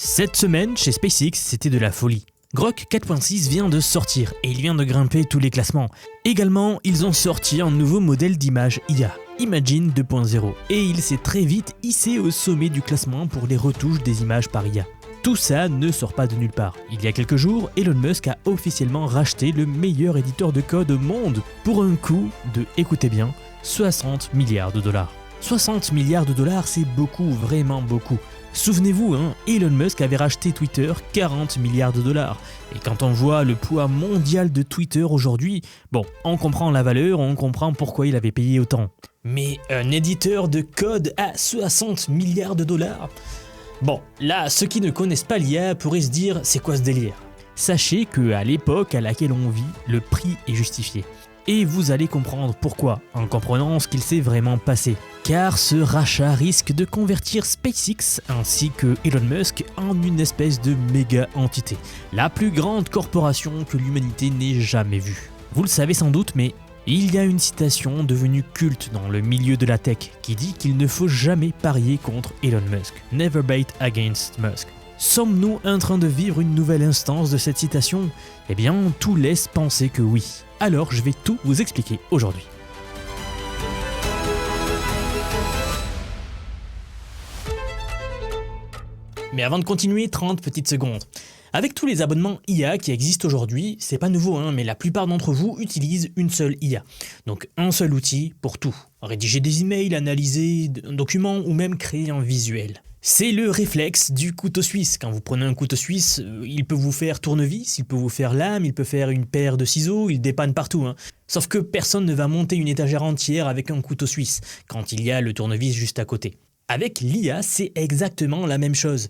Cette semaine, chez SpaceX, c'était de la folie. Grok 4.6 vient de sortir et il vient de grimper tous les classements. Également, ils ont sorti un nouveau modèle d'image IA, Imagen 2.0, et il s'est très vite hissé au sommet du classement pour les retouches des images par IA. Tout ça ne sort pas de nulle part. Il y a quelques jours, Elon Musk a officiellement racheté le meilleur éditeur de code au monde pour un coût de, écoutez bien, 60 milliards de dollars. 60 milliards de dollars, c'est beaucoup, vraiment beaucoup. Souvenez-vous, Elon Musk avait racheté Twitter 40 milliards de dollars. Et quand on voit le poids mondial de Twitter aujourd'hui, bon, on comprend la valeur, on comprend pourquoi il avait payé autant. Mais un éditeur de code à 60 milliards de dollars ? Bon, là, ceux qui ne connaissent pas l'IA pourraient se dire, c'est quoi ce délire ? Sachez qu'à l'époque à laquelle on vit, le prix est justifié. Et vous allez comprendre pourquoi, en comprenant ce qu'il s'est vraiment passé. Car ce rachat risque de convertir SpaceX ainsi que Elon Musk en une espèce de méga entité. La plus grande corporation que l'humanité n'ait jamais vue. Vous le savez sans doute, mais il y a une citation devenue culte dans le milieu de la tech qui dit qu'il ne faut jamais parier contre Elon Musk. Never bet against Musk. Sommes-nous en train de vivre une nouvelle instance de cette citation ? Eh bien, tout laisse penser que oui. Alors, je vais tout vous expliquer aujourd'hui. Mais avant de continuer, 30 petites secondes. Avec tous les abonnements IA qui existent aujourd'hui, c'est pas nouveau, mais la plupart d'entre vous utilisent une seule IA. Donc un seul outil pour tout. Rédiger des emails, analyser un document ou même créer un visuel. C'est le réflexe du couteau suisse. Quand vous prenez un couteau suisse, il peut vous faire tournevis, il peut vous faire lame, il peut faire une paire de ciseaux, il dépanne partout. Sauf que personne ne va monter une étagère entière avec un couteau suisse, quand il y a le tournevis juste à côté. Avec l'IA, c'est exactement la même chose.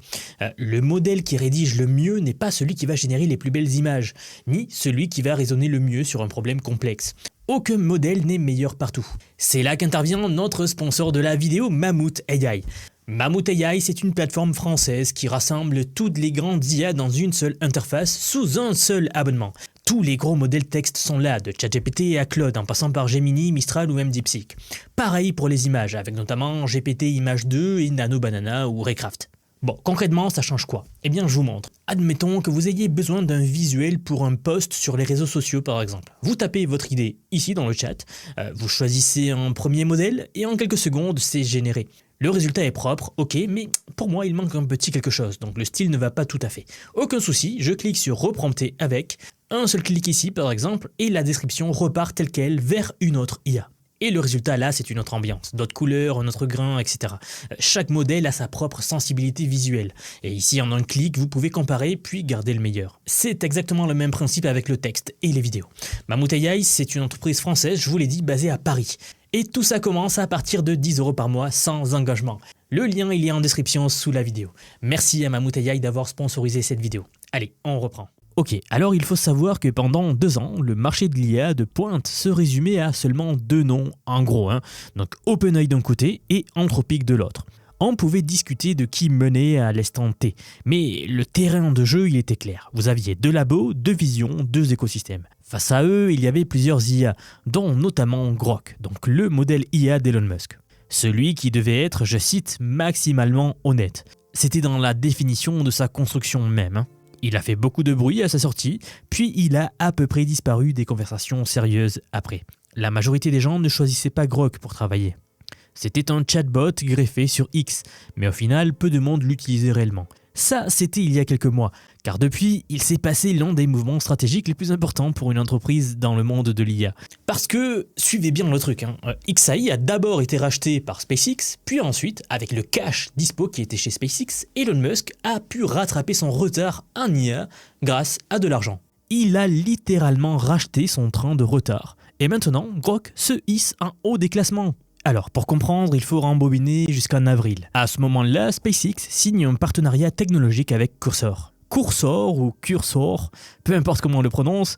Le modèle qui rédige le mieux n'est pas celui qui va générer les plus belles images, ni celui qui va raisonner le mieux sur un problème complexe. Aucun modèle n'est meilleur partout. C'est là qu'intervient notre sponsor de la vidéo, Mammoth AI. Mammoth AI, c'est une plateforme française qui rassemble toutes les grandes IA dans une seule interface sous un seul abonnement. Tous les gros modèles texte sont là, de ChatGPT à Claude, en passant par Gemini, Mistral ou même DeepSeek. Pareil pour les images, avec notamment GPT Image 2 et Nano Banana ou Raycraft. Bon, concrètement, ça change quoi ? Eh bien, je vous montre. Admettons que vous ayez besoin d'un visuel pour un post sur les réseaux sociaux, par exemple. Vous tapez votre idée ici dans le chat, vous choisissez un premier modèle et en quelques secondes, c'est généré. Le résultat est propre, ok, mais pour moi, il manque un petit quelque chose, donc le style ne va pas tout à fait. Aucun souci, je clique sur reprompter avec, un seul clic ici par exemple, et la description repart telle qu'elle vers une autre IA. Et le résultat là, c'est une autre ambiance, d'autres couleurs, un autre grain, etc. Chaque modèle a sa propre sensibilité visuelle. Et ici, en un clic, vous pouvez comparer puis garder le meilleur. C'est exactement le même principe avec le texte et les vidéos. Mammoth AI, c'est une entreprise française, je vous l'ai dit, basée à Paris. Et tout ça commence à partir de 10 € par mois sans engagement. Le lien, il est en description sous la vidéo. Merci à Mammoth AI d'avoir sponsorisé cette vidéo. Allez, on reprend. Ok, alors il faut savoir que pendant 2 ans, le marché de l'IA de pointe se résumait à seulement 2 noms, en gros. Donc OpenAI d'un côté et Anthropic de l'autre. On pouvait discuter de qui menait à l'instant T, mais le terrain de jeu, il était clair. Vous aviez 2 labos, 2 visions, 2 écosystèmes. Face à eux, il y avait plusieurs IA, dont notamment Grok, donc le modèle IA d'Elon Musk. Celui qui devait être, je cite, maximalement honnête. C'était dans la définition de sa construction même. Il a fait beaucoup de bruit à sa sortie, puis il a à peu près disparu des conversations sérieuses après. La majorité des gens ne choisissaient pas Grok pour travailler. C'était un chatbot greffé sur X, mais au final, peu de monde l'utilisait réellement. Ça, c'était il y a quelques mois, car depuis, il s'est passé l'un des mouvements stratégiques les plus importants pour une entreprise dans le monde de l'IA. Parce que, suivez bien le truc, XAI a d'abord été racheté par SpaceX, puis ensuite, avec le cash dispo qui était chez SpaceX, Elon Musk a pu rattraper son retard en IA grâce à de l'argent. Il a littéralement racheté son train de retard. Et maintenant, Grok se hisse en haut des classements. Alors, pour comprendre, il faut rembobiner jusqu'en avril. À ce moment-là, SpaceX signe un partenariat technologique avec Cursor. Cursor ou Cursor, peu importe comment on le prononce,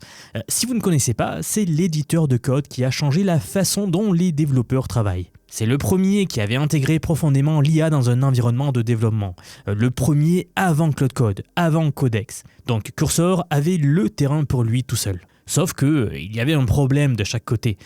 si vous ne connaissez pas, c'est l'éditeur de code qui a changé la façon dont les développeurs travaillent. C'est le premier qui avait intégré profondément l'IA dans un environnement de développement. Le premier avant Claude Code, avant Codex. Donc Cursor avait le terrain pour lui tout seul. Sauf que il y avait un problème de chaque côté.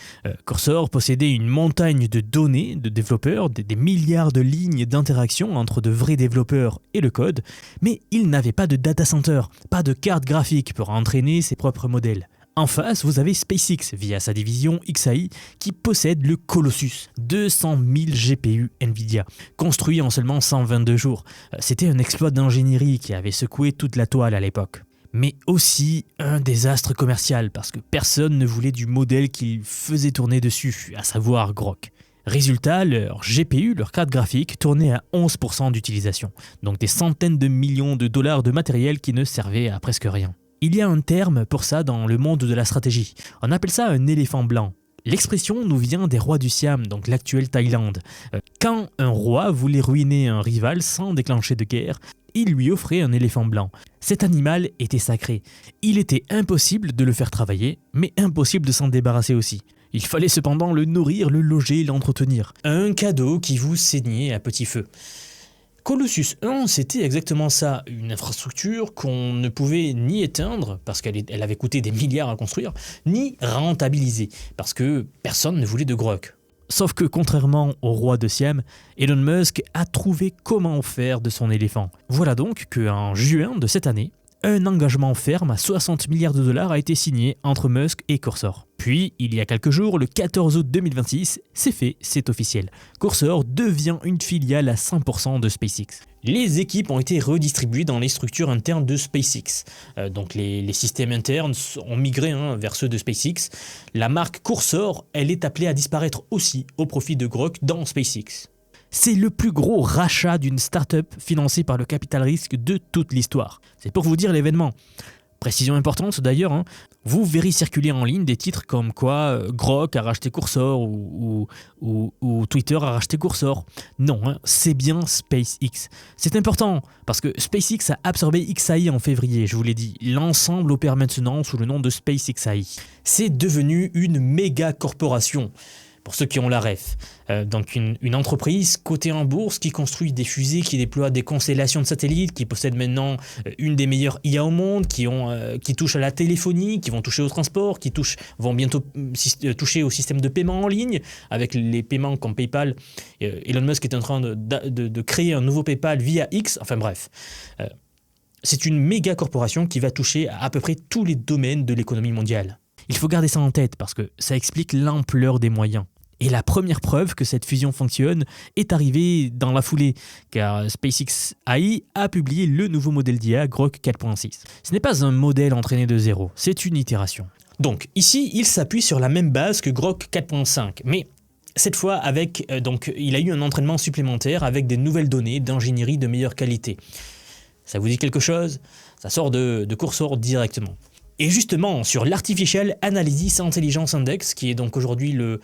Cursor possédait une montagne de données de développeurs, des milliards de lignes d'interaction entre de vrais développeurs et le code, mais il n'avait pas de data center, pas de carte graphique pour entraîner ses propres modèles. En face, vous avez SpaceX via sa division XAI qui possède le Colossus, 200 000 GPU Nvidia, construit en seulement 122 jours. C'était un exploit d'ingénierie qui avait secoué toute la toile à l'époque. Mais aussi un désastre commercial parce que personne ne voulait du modèle qu'il faisait tourner dessus, à savoir Groq. Résultat, leur GPU, leur carte graphique, tournait à 11% d'utilisation, donc des centaines de millions de dollars de matériel qui ne servait à presque rien. Il y a un terme pour ça dans le monde de la stratégie. On appelle ça un éléphant blanc. L'expression nous vient des rois du Siam, donc l'actuelle Thaïlande. Quand un roi voulait ruiner un rival sans déclencher de guerre, il lui offrait un éléphant blanc. Cet animal était sacré. Il était impossible de le faire travailler, mais impossible de s'en débarrasser aussi. Il fallait cependant le nourrir, le loger, l'entretenir. Un cadeau qui vous saignait à petit feu. Colossus 1, c'était exactement ça, une infrastructure qu'on ne pouvait ni éteindre, parce qu'elle avait coûté des milliards à construire, ni rentabiliser, parce que personne ne voulait de Groq. Sauf que contrairement au roi de Siam, Elon Musk a trouvé comment faire de son éléphant. Voilà donc qu'en juin de cette année, un engagement ferme à 60 milliards de dollars a été signé entre Musk et Cursor. Puis, il y a quelques jours, le 14 août 2026, c'est fait, c'est officiel. Cursor devient une filiale à 100% de SpaceX. Les équipes ont été redistribuées dans les structures internes de SpaceX. Donc les systèmes internes ont migré vers ceux de SpaceX. La marque Cursor, elle est appelée à disparaître aussi au profit de Groq dans SpaceX. C'est le plus gros rachat d'une start-up financée par le capital risque de toute l'histoire. C'est pour vous dire l'événement. Précision importante d'ailleurs, vous verrez circuler en ligne des titres comme quoi Groq a racheté Cursor ou Twitter a racheté Cursor. Non, c'est bien SpaceX. C'est important parce que SpaceX a absorbé XAI en février, je vous l'ai dit. L'ensemble opère maintenant sous le nom de SpaceXAI. C'est devenu une méga corporation. Pour ceux qui ont la ref. Donc une entreprise cotée en bourse qui construit des fusées, qui déploie des constellations de satellites, qui possède maintenant une des meilleures IA au monde, qui touchent à la téléphonie, qui vont toucher au transport, vont bientôt toucher au système de paiement en ligne, avec les paiements comme PayPal. Elon Musk est en train de créer un nouveau PayPal via X, enfin bref. C'est une méga corporation qui va toucher à peu près tous les domaines de l'économie mondiale. Il faut garder ça en tête parce que ça explique l'ampleur des moyens. Et la première preuve que cette fusion fonctionne est arrivée dans la foulée, car SpaceX AI a publié le nouveau modèle d'IA Groq 4.6. Ce n'est pas un modèle entraîné de zéro, c'est une itération. Donc ici, il s'appuie sur la même base que Groq 4.5, mais cette fois il a eu un entraînement supplémentaire avec des nouvelles données d'ingénierie de meilleure qualité. Ça vous dit quelque chose? Ça sort de Cursor directement. Et justement, sur l'Artificial Analysis Intelligence Index, qui est donc aujourd'hui le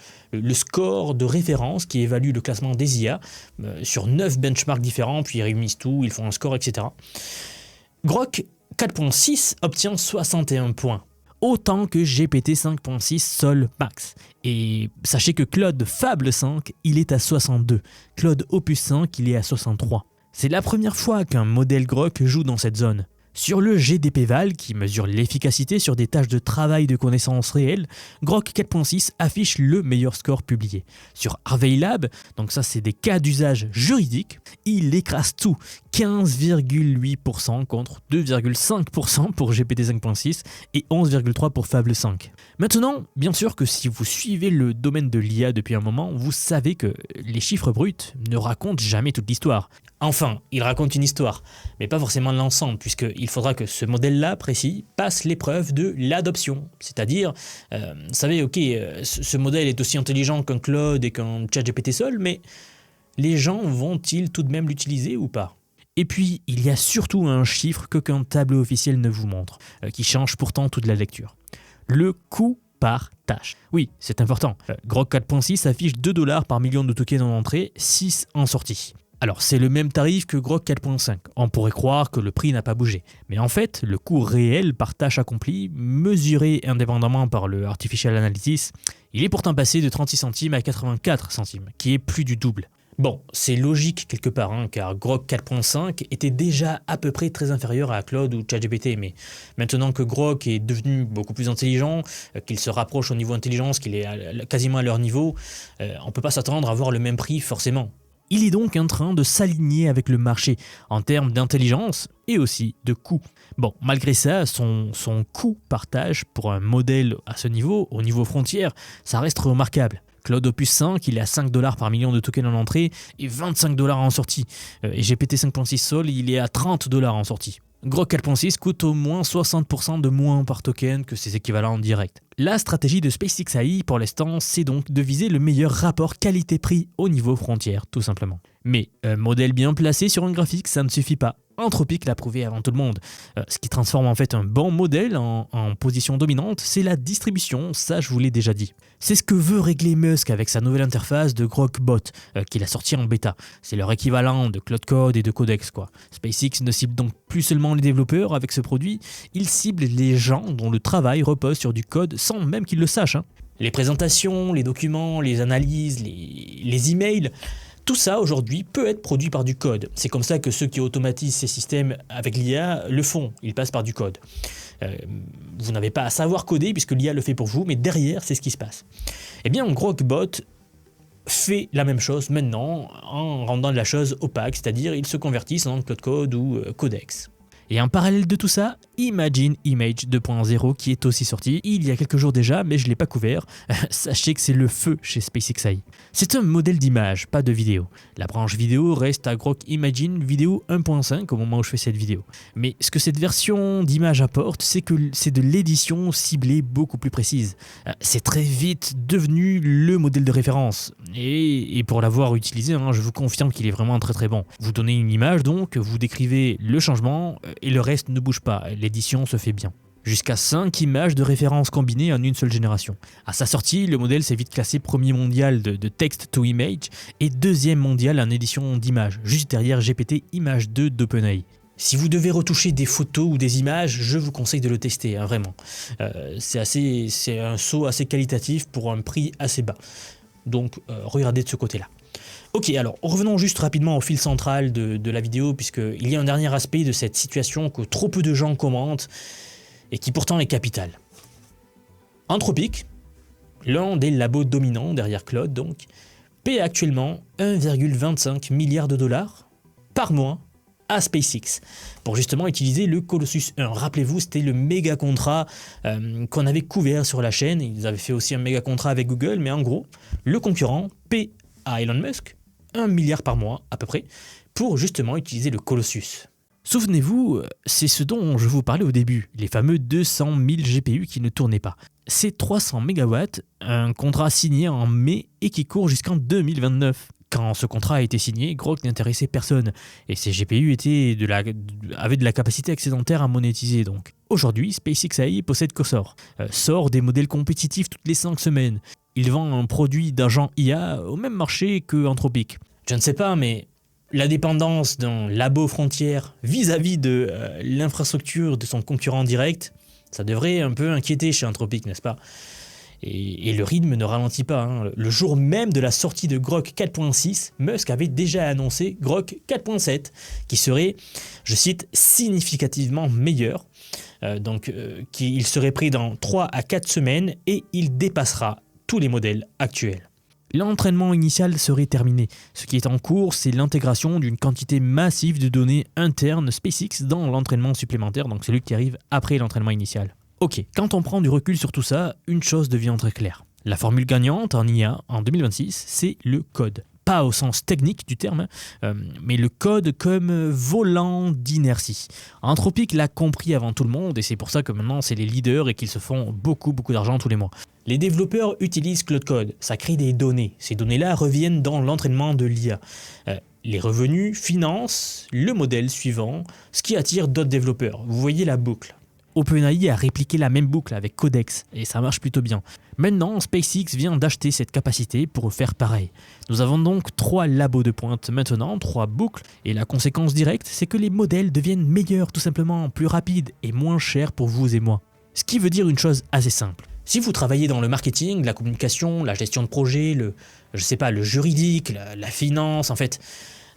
score de référence qui évalue le classement des IA, sur 9 benchmarks différents, puis ils réunissent tout, ils font un score, etc. Groq 4.6 obtient 61 points, autant que GPT 5.6 Sol Max. Et sachez que Claude Fable 5, il est à 62, Claude Opus 5, il est à 63. C'est la première fois qu'un modèle Groq joue dans cette zone. Sur le GDPval, qui mesure l'efficacité sur des tâches de travail de connaissances réelles, Groq 4.6 affiche le meilleur score publié. Sur Harvey Lab, donc ça c'est des cas d'usage juridique, il écrase tout, 15,8% contre 2,5% pour GPT 5.6 et 11,3% pour Fable 5. Maintenant, bien sûr que si vous suivez le domaine de l'IA depuis un moment, vous savez que les chiffres bruts ne racontent jamais toute l'histoire. Enfin, ils racontent une histoire, mais pas forcément l'ensemble, puisqu'il faudra que ce modèle-là, précis, passe l'épreuve de l'adoption. C'est-à-dire, vous savez, ce modèle est aussi intelligent qu'un Claude et qu'un ChatGPT Sol, mais les gens vont-ils tout de même l'utiliser ou pas ? Et puis, il y a surtout un chiffre qu'aucun tableau officiel ne vous montre, qui change pourtant toute la lecture. Le coût par tâche. Oui, c'est important. Groq 4.6 affiche $2 par million de tokens en entrée, 6 en sortie. Alors, c'est le même tarif que Groq 4.5. On pourrait croire que le prix n'a pas bougé. Mais en fait, le coût réel par tâche accomplie, mesuré indépendamment par le Artificial Analysis, il est pourtant passé de 36 centimes à 84 centimes, qui est plus du double. Bon, c'est logique quelque part, hein, car Grok 4.5 était déjà à peu près très inférieur à Claude ou ChatGPT, mais maintenant que Grok est devenu beaucoup plus intelligent, qu'il se rapproche au niveau intelligence, qu'il est quasiment à leur niveau, on ne peut pas s'attendre à avoir le même prix forcément. Il est donc en train de s'aligner avec le marché en termes d'intelligence et aussi de coût. Bon, malgré ça, son coût partage pour un modèle à ce niveau, au niveau frontière, ça reste remarquable. Claude Opus 5, il est à 5 $ par million de tokens en entrée et 25 $ en sortie. Et GPT 5.6 Sol, il est à 30 $ en sortie. Grok 4.6 coûte au moins 60% de moins par token que ses équivalents en direct. La stratégie de SpaceX AI pour l'instant, c'est donc de viser le meilleur rapport qualité-prix au niveau frontière, tout simplement. Mais un modèle bien placé sur un graphique, ça ne suffit pas. Anthropic l'a prouvé avant tout le monde. Ce qui transforme en fait un bon modèle en position dominante, c'est la distribution, ça je vous l'ai déjà dit. C'est ce que veut régler Musk avec sa nouvelle interface de Grokbot, qu'il a sorti en bêta. C'est leur équivalent de Cloud Code et de Codex, quoi. SpaceX ne cible donc plus seulement les développeurs avec ce produit, il cible les gens dont le travail repose sur du code sans même qu'ils le sachent. Les présentations, les documents, les analyses, les emails... Tout ça, aujourd'hui, peut être produit par du code. C'est comme ça que ceux qui automatisent ces systèmes avec l'IA le font. Ils passent par du code. Vous n'avez pas à savoir coder puisque l'IA le fait pour vous, mais derrière, c'est ce qui se passe. Eh bien, Grokbot fait la même chose maintenant en rendant la chose opaque, c'est-à-dire ils se convertissent en Cloud Code ou Codex. Et en parallèle de tout ça, Imagine Image 2.0 qui est aussi sorti il y a quelques jours déjà, mais je ne l'ai pas couvert. Sachez que c'est le feu chez SpaceX AI. C'est un modèle d'image, pas de vidéo. La branche vidéo reste à Grok Imagine Vidéo 1.5 au moment où je fais cette vidéo. Mais ce que cette version d'image apporte, c'est que c'est de l'édition ciblée beaucoup plus précise. C'est très vite devenu le modèle de référence. Et pour l'avoir utilisé, je vous confirme qu'il est vraiment très très bon. Vous donnez une image donc, vous décrivez le changement et le reste ne bouge pas. L'édition se fait bien. Jusqu'à 5 images de référence combinées en une seule génération. À sa sortie, le modèle s'est vite classé premier mondial de text to image et deuxième mondial en édition d'images, juste derrière GPT Image 2 d'OpenAI. Si vous devez retoucher des photos ou des images, je vous conseille de le tester, vraiment. C'est un saut assez qualitatif pour un prix assez bas. Donc regardez de ce côté-là. Ok, alors revenons juste rapidement au fil central de la vidéo, puisqu'il y a un dernier aspect de cette situation que trop peu de gens commentent, et qui pourtant est capital. Anthropic, l'un des labos dominants derrière Claude donc, paie actuellement 1,25 milliard de $ par mois à SpaceX pour justement utiliser le Colossus 1. Rappelez-vous, c'était le méga contrat qu'on avait couvert sur la chaîne. Ils avaient fait aussi un méga contrat avec Google, mais en gros, le concurrent paie à Elon Musk 1 milliard par mois à peu près pour justement utiliser le Colossus. Souvenez-vous, c'est ce dont je vous parlais au début, les fameux 200 000 GPU qui ne tournaient pas. C'est 300 MW, un contrat signé en mai et qui court jusqu'en 2029. Quand ce contrat a été signé, Grok n'intéressait personne et ces GPU avaient de la capacité excédentaire à monétiser donc. Aujourd'hui, SpaceX AI possède Cursor, sort des modèles compétitifs toutes les 5 semaines. Il vend un produit d'agent IA au même marché que Anthropic. Je ne sais pas, mais la dépendance d'un labo frontière vis-à-vis de l'infrastructure de son concurrent direct, ça devrait un peu inquiéter chez Anthropic, n'est-ce pas ? Et le rythme ne ralentit pas. Le jour même de la sortie de Grok 4.6, Musk avait déjà annoncé Grok 4.7, qui serait, je cite, significativement meilleur. Il serait prêt dans 3 à 4 semaines et il dépassera tous les modèles actuels. L'entraînement initial serait terminé. Ce qui est en cours, c'est l'intégration d'une quantité massive de données internes SpaceX dans l'entraînement supplémentaire, donc celui qui arrive après l'entraînement initial. Ok, quand on prend du recul sur tout ça, une chose devient très claire. La formule gagnante en IA en 2026, c'est le code. Pas au sens technique du terme, mais le code comme volant d'inertie. Anthropic l'a compris avant tout le monde et c'est pour ça que maintenant c'est les leaders et qu'ils se font beaucoup d'argent tous les mois. Les développeurs utilisent Cloud Code, ça crée des données. Ces données-là reviennent dans l'entraînement de l'IA. Les revenus financent le modèle suivant, ce qui attire d'autres développeurs. Vous voyez la boucle. OpenAI a répliqué la même boucle avec Codex et ça marche plutôt bien. Maintenant, SpaceX vient d'acheter cette capacité pour faire pareil. Nous avons donc 3 labos de pointe maintenant, 3 boucles, et la conséquence directe, c'est que les modèles deviennent meilleurs, tout simplement plus rapides et moins chers pour vous et moi. Ce qui veut dire une chose assez simple. Si vous travaillez dans le marketing, la communication, la gestion de projet, le juridique, la finance, en fait,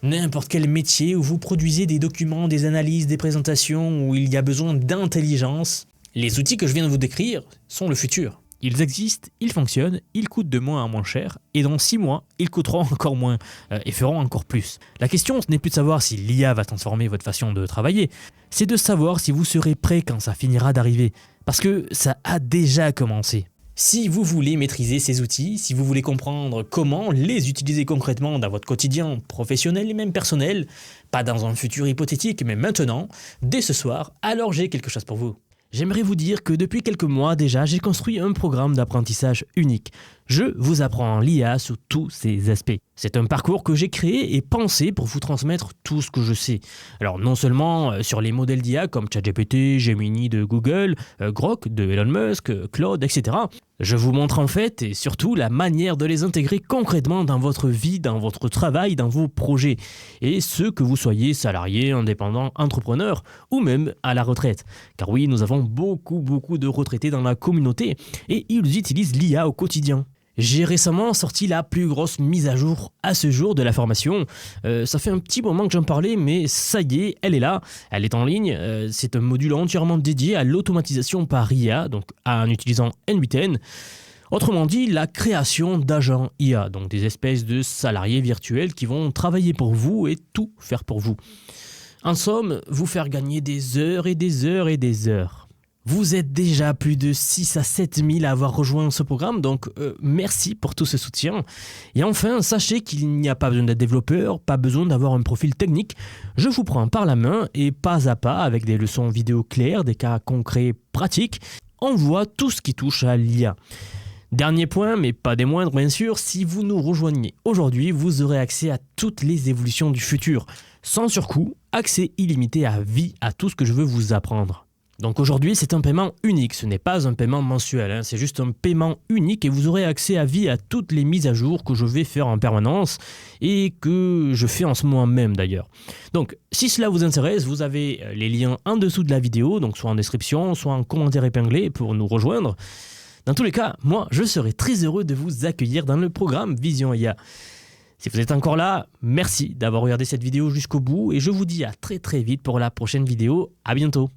n'importe quel métier où vous produisez des documents, des analyses, des présentations, où il y a besoin d'intelligence, les outils que je viens de vous décrire sont le futur. Ils existent, ils fonctionnent, ils coûtent de moins en moins cher, et dans 6 mois, ils coûteront encore moins et feront encore plus. La question, ce n'est plus de savoir si l'IA va transformer votre façon de travailler, c'est de savoir si vous serez prêt quand ça finira d'arriver. Parce que ça a déjà commencé. Si vous voulez maîtriser ces outils, si vous voulez comprendre comment les utiliser concrètement dans votre quotidien professionnel et même personnel, pas dans un futur hypothétique mais maintenant, dès ce soir, alors j'ai quelque chose pour vous. J'aimerais vous dire que depuis quelques mois déjà, j'ai construit un programme d'apprentissage unique. Je vous apprends l'IA sous tous ses aspects. C'est un parcours que j'ai créé et pensé pour vous transmettre tout ce que je sais. Alors non seulement sur les modèles d'IA comme ChatGPT, Gemini de Google, Grok de Elon Musk, Claude, etc. Je vous montre en fait et surtout la manière de les intégrer concrètement dans votre vie, dans votre travail, dans vos projets. Et ce que vous soyez salarié, indépendant, entrepreneur ou même à la retraite. Car oui, nous avons beaucoup de retraités dans la communauté et ils utilisent l'IA au quotidien. J'ai récemment sorti la plus grosse mise à jour à ce jour de la formation. Ça fait un petit moment que j'en parlais, mais ça y est, elle est là, elle est en ligne. C'est un module entièrement dédié à l'automatisation par IA, donc en utilisant N8N. Autrement dit, la création d'agents IA, donc des espèces de salariés virtuels qui vont travailler pour vous et tout faire pour vous. En somme, vous faire gagner des heures et des heures et des heures. Vous êtes déjà plus de 6 à 7 000 à avoir rejoint ce programme, donc merci pour tout ce soutien. Et enfin, sachez qu'il n'y a pas besoin d'être développeur, pas besoin d'avoir un profil technique. Je vous prends par la main et pas à pas, avec des leçons vidéo claires, des cas concrets pratiques, on voit tout ce qui touche à l'IA. Dernier point, mais pas des moindres bien sûr, si vous nous rejoignez aujourd'hui, vous aurez accès à toutes les évolutions du futur. Sans surcoût, accès illimité à vie à tout ce que je veux vous apprendre. Donc aujourd'hui, c'est un paiement unique, ce n'est pas un paiement mensuel, c'est juste un paiement unique et vous aurez accès à vie à toutes les mises à jour que je vais faire en permanence et que je fais en ce moment même d'ailleurs. Donc si cela vous intéresse, vous avez les liens en dessous de la vidéo, donc soit en description, soit en commentaire épinglé pour nous rejoindre. Dans tous les cas, moi, je serai très heureux de vous accueillir dans le programme Vision IA. Si vous êtes encore là, merci d'avoir regardé cette vidéo jusqu'au bout et je vous dis à très vite pour la prochaine vidéo. À bientôt.